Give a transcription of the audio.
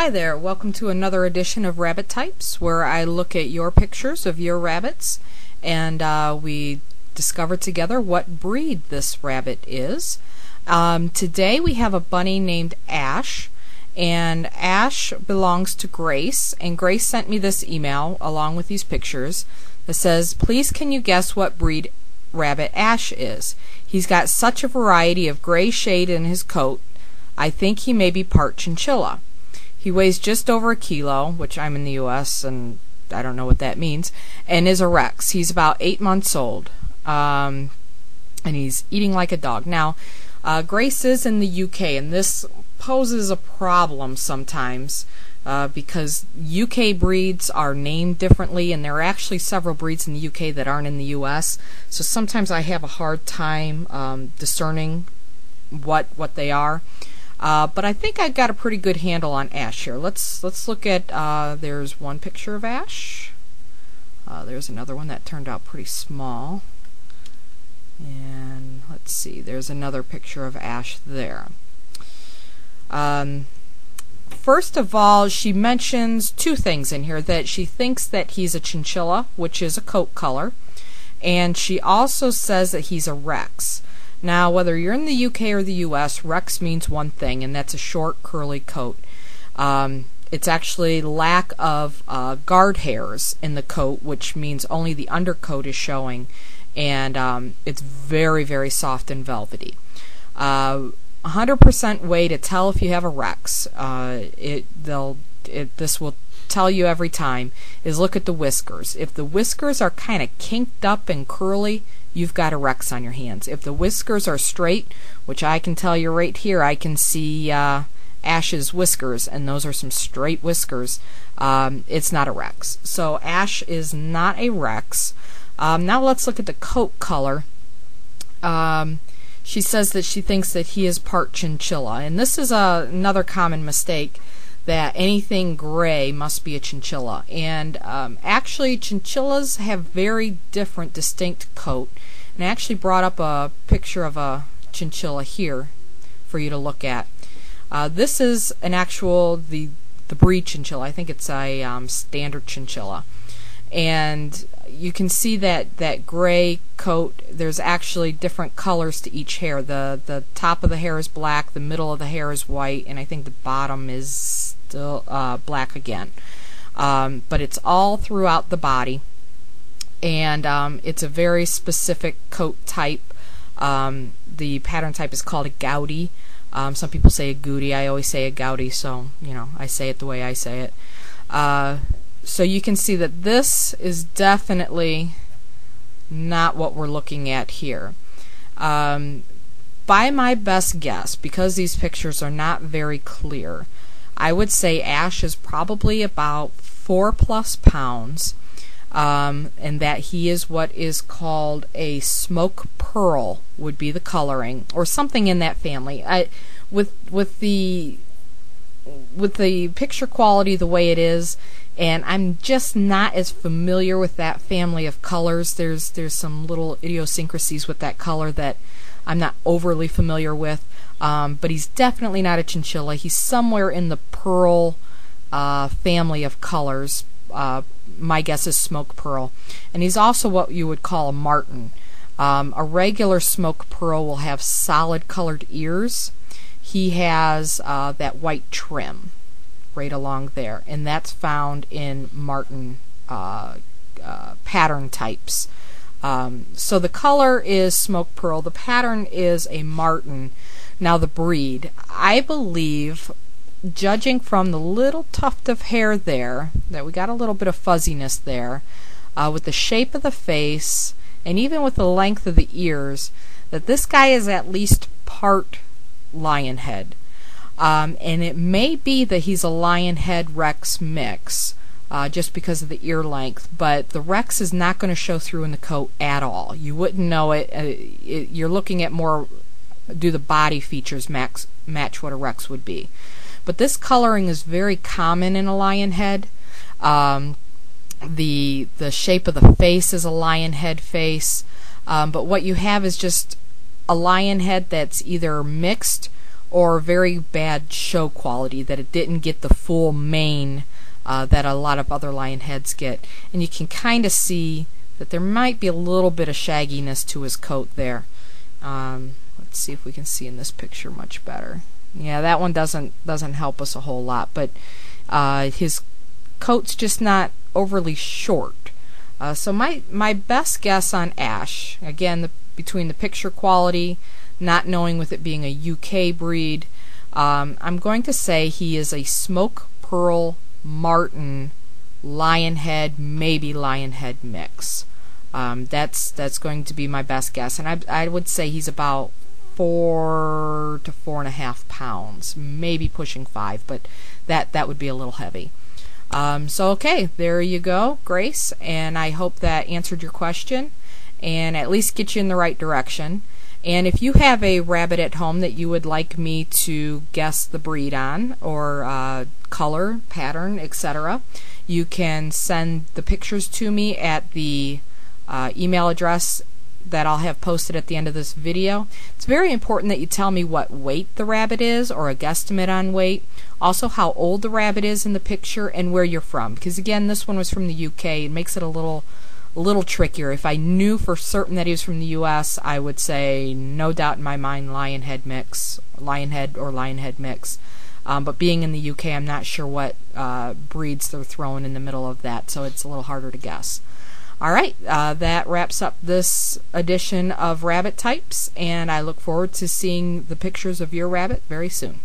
Hi there, welcome to another edition of Rabbit Types, where I look at your pictures of your rabbits and we discover together what breed this rabbit is. Today we have a bunny named Ash, and Ash belongs to Grace, and Grace sent me this email along with these pictures that says, "Please can you guess what breed rabbit Ash is? He's got such a variety of gray shade in his coat. I think he may be part chinchilla. He weighs just over a kilo," which I'm in the US and I don't know what that means, "and is a Rex. He's about 8 months old, and he's eating like a dog." Now, Grace is in the UK, and this poses a problem sometimes because UK breeds are named differently, and there are actually several breeds in the UK that aren't in the US, so sometimes I have a hard time discerning what they are. But I think I've got a pretty good handle on Ash here. Let's look at, there's one picture of Ash. There's another one that turned out pretty small. And let's see, there's another picture of Ash there. First of all, she mentions two things in here: that she thinks that he's a chinchilla, which is a coat color, and she also says that he's a Rex. Now, whether you're in the UK or the US, Rex means one thing, and that's a short, curly coat. It's actually lack of guard hairs in the coat, which means only the undercoat is showing, and it's very, very soft and velvety. 100% way to tell if you have a Rex, this will tell you every time, is look at the whiskers. If the whiskers are kind of kinked up and curly, you've got a Rex on your hands. If the whiskers are straight, which I can tell you right here, I can see Ash's whiskers, and those are some straight whiskers, it's not a Rex. So Ash is not a Rex. Now let's look at the coat color. She says that she thinks that he is part chinchilla, and this is another common mistake, that anything gray must be a chinchilla. And actually, chinchillas have very different, distinct coat. And I actually brought up a picture of a chinchilla here for you to look at. This is an actual, the breed chinchilla. I think it's a standard chinchilla. And you can see that gray coat, there's actually different colors to each hair. The top of the hair is black, the middle of the hair is white, and I think the bottom is still black again. But it's all throughout the body, and it's a very specific coat type. The pattern type is called a gouty. Some people say a goody. I always say a gouty, so I say it the way I say it. So you can see that this is definitely not what we're looking at here. By my best guess, because these pictures are not very clear, I would say Ash is probably about 4+ pounds, and that he is what is called a smoke pearl, would be the coloring, or something in that family. With the picture quality the way it is, and I'm just not as familiar with that family of colors. There's some little idiosyncrasies with that color that I'm not overly familiar with, but he's definitely not a chinchilla. He's somewhere in the pearl family of colors. My guess is smoke pearl. And he's also what you would call a marten. A regular smoke pearl will have solid colored ears. He has that white trim right along there, and that's found in marten pattern types. So the color is smoke pearl, the pattern is a marten. Now the breed, I believe, judging from the little tuft of hair there, that we got a little bit of fuzziness there, with the shape of the face, and even with the length of the ears, that this guy is at least part lion head. And it may be that he's a lion head Rex mix, just because of the ear length, but the Rex is not going to show through in the coat at all. You wouldn't know it. You're looking at more, do the body features match what a Rex would be. But this coloring is very common in a lion head. The shape of the face is a lion head face, but what you have is just a lion head that's either mixed or very bad show quality, that it didn't get the full mane that a lot of other lion heads get. And you can kind of see that there might be a little bit of shagginess to his coat there. Let's see if we can see in this picture much better. Yeah, that one doesn't help us a whole lot, but his coat's just not overly short. So my best guess on Ash, again, between the picture quality, not knowing with it being a UK breed, I'm going to say he is a Smoke Pearl Marten lion head, maybe lion head mix. That's going to be my best guess, and I would say he's about 4 to 4.5 pounds, maybe pushing 5, but that would be a little heavy. So okay, there you go, Grace, and I hope that answered your question and at least get you in the right direction. And if you have a rabbit at home that you would like me to guess the breed on, or color, pattern, etc., you can send the pictures to me at the email address that I'll have posted at the end of this video. It's very important that you tell me what weight the rabbit is, or a guesstimate on weight. Also how old the rabbit is in the picture, and where you're from. Because again, this one was from the UK. It makes it a little trickier. If I knew for certain that he was from the US, I would say no doubt in my mind lion head mix, lion head mix. But being in the UK, I'm not sure what breeds they're throwing in the middle of that, so it's a little harder to guess. Alright, that wraps up this edition of Rabbit Types, and I look forward to seeing the pictures of your rabbit very soon.